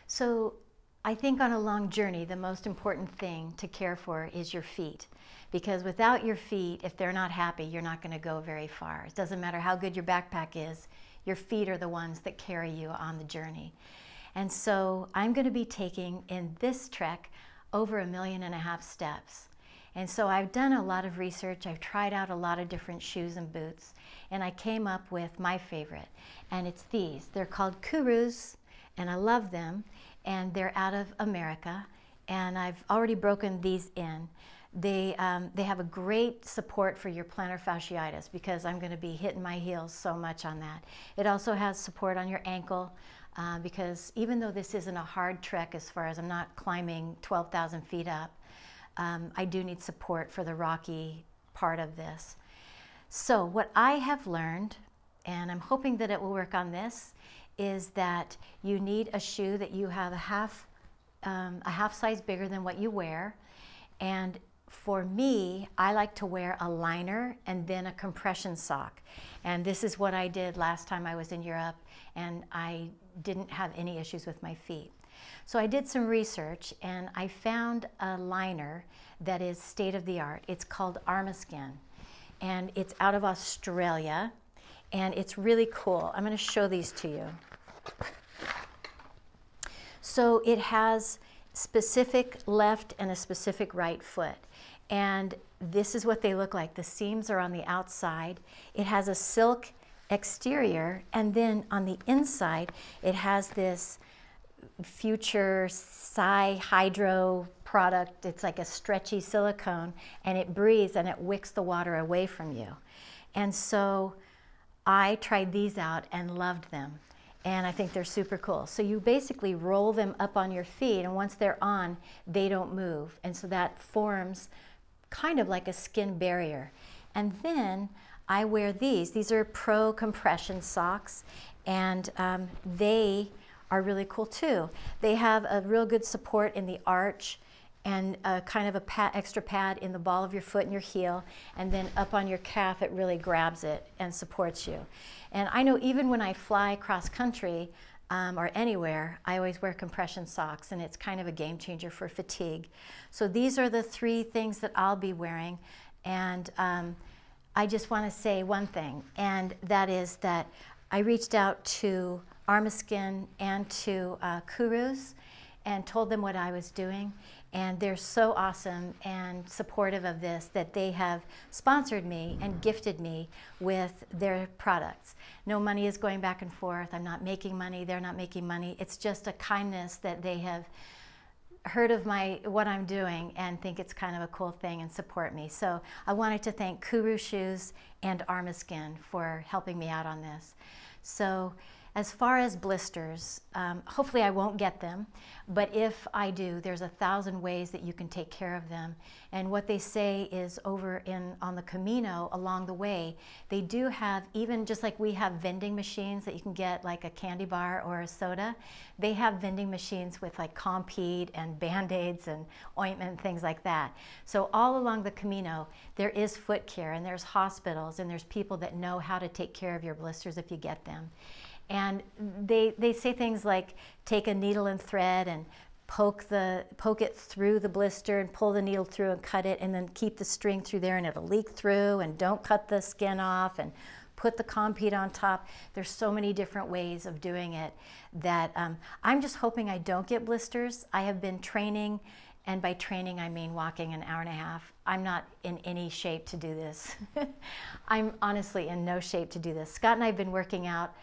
So I think on a long journey, the most important thing to care for is your feet. Because without your feet, if they're not happy, you're not going to go very far. It doesn't matter how good your backpack is, your feet are the ones that carry you on the journey. And so I'm going to be taking in this trek over 1.5 million steps. And so I've done a lot of research, I've tried out a lot of different shoes and boots, and I came up with my favorite, and it's these. They're called Kurus, and I love them, and they're out of America, and I've already broken these in. They have a great support for your plantar fasciitis because I'm going to be hitting my heels so much on that. It also has support on your ankle because even though this isn't a hard trek as far as I'm not climbing 12,000 feet up, I do need support for the rocky part of this. So what I have learned, and I'm hoping that it will work on this, is that you need a shoe that you have a half size bigger than what you wear. And for me, I like to wear a liner and then a compression sock. And this is what I did last time I was in Europe, and I didn't have any issues with my feet. So I did some research and I found a liner that is state-of-the-art. It's called Armaskin, and it's out of Australia, and it's really cool. I'm going to show these to you. So it has specific left and a specific right foot, and this is what they look like. The seams are on the outside. It has a silk exterior, and then on the inside it has this future hydro product. It's like a stretchy silicone, and it breathes and it wicks the water away from you. And so I tried these out and loved them, and I think they're super cool. So you basically roll them up on your feet, and once they're on, they don't move, and so that forms kind of like a skin barrier. And then I wear these. These are Pro compression socks, and they are really cool too. They have a real good support in the arch and kind of a extra pad in the ball of your foot and your heel, and then up on your calf it really grabs it and supports you. And I know even when I fly cross country or anywhere, I always wear compression socks, and it's kind of a game changer for fatigue. So these are the 3 things that I'll be wearing, and I just want to say one thing, and that is that I reached out to Armaskin and to Kurus and told them what I was doing, and they're so awesome and supportive of this that they have sponsored me and gifted me with their products. No money is going back and forth. I'm not making money. They're not making money. It's just a kindness that they have heard of what I'm doing and think it's kind of a cool thing and support me. So I wanted to thank Kuru Shoes and Armaskin for helping me out on this. So as far as blisters, hopefully I won't get them, but if I do, there's 1,000 ways that you can take care of them. And what they say is over on the Camino along the way, they do have, even just like we have vending machines that you can get like a candy bar or a soda, they have vending machines with like Compeed and Band-Aids and ointment and things like that. So all along the Camino, there is foot care, and there's hospitals, and there's people that know how to take care of your blisters if you get them. And they say things like take a needle and thread and poke it through the blister and pull the needle through and cut it, and then keep the string through there and it'll leak through, and don't cut the skin off, and put the Compeed on top. There's so many different ways of doing it that I'm just hoping I don't get blisters. I have been training, and by training I mean walking an hour and a half. I'm not in any shape to do this. I'm honestly in no shape to do this. Scott and I have been working out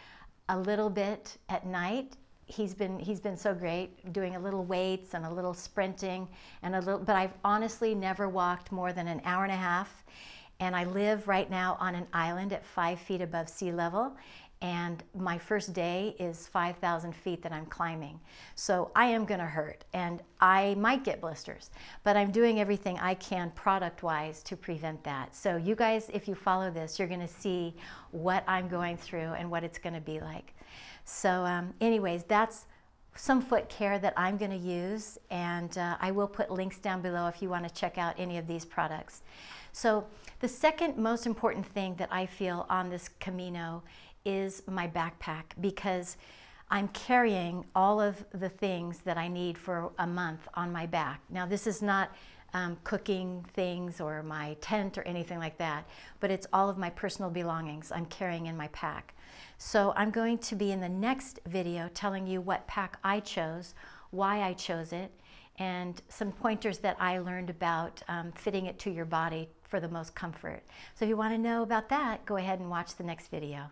a little bit at night. He's been so great, doing a little weights and a little sprinting and but I've honestly never walked more than an hour and a half. And I live right now on an island at 5 feet above sea level, and my first day is 5,000 feet that I'm climbing. So I am gonna hurt, and I might get blisters, but I'm doing everything I can product-wise to prevent that. So you guys, if you follow this, you're gonna see what I'm going through and what it's gonna be like. So anyways, that's some foot care that I'm gonna use, and I will put links down below if you wanna check out any of these products. So the second most important thing that I feel on this Camino is my backpack, because I'm carrying all of the things that I need for a month on my back. Now, this is not cooking things or my tent or anything like that, but it's all of my personal belongings I'm carrying in my pack. So I'm going to be in the next video telling you what pack I chose, why I chose it, and some pointers that I learned about fitting it to your body for the most comfort. So if you want to know about that, go ahead and watch the next video.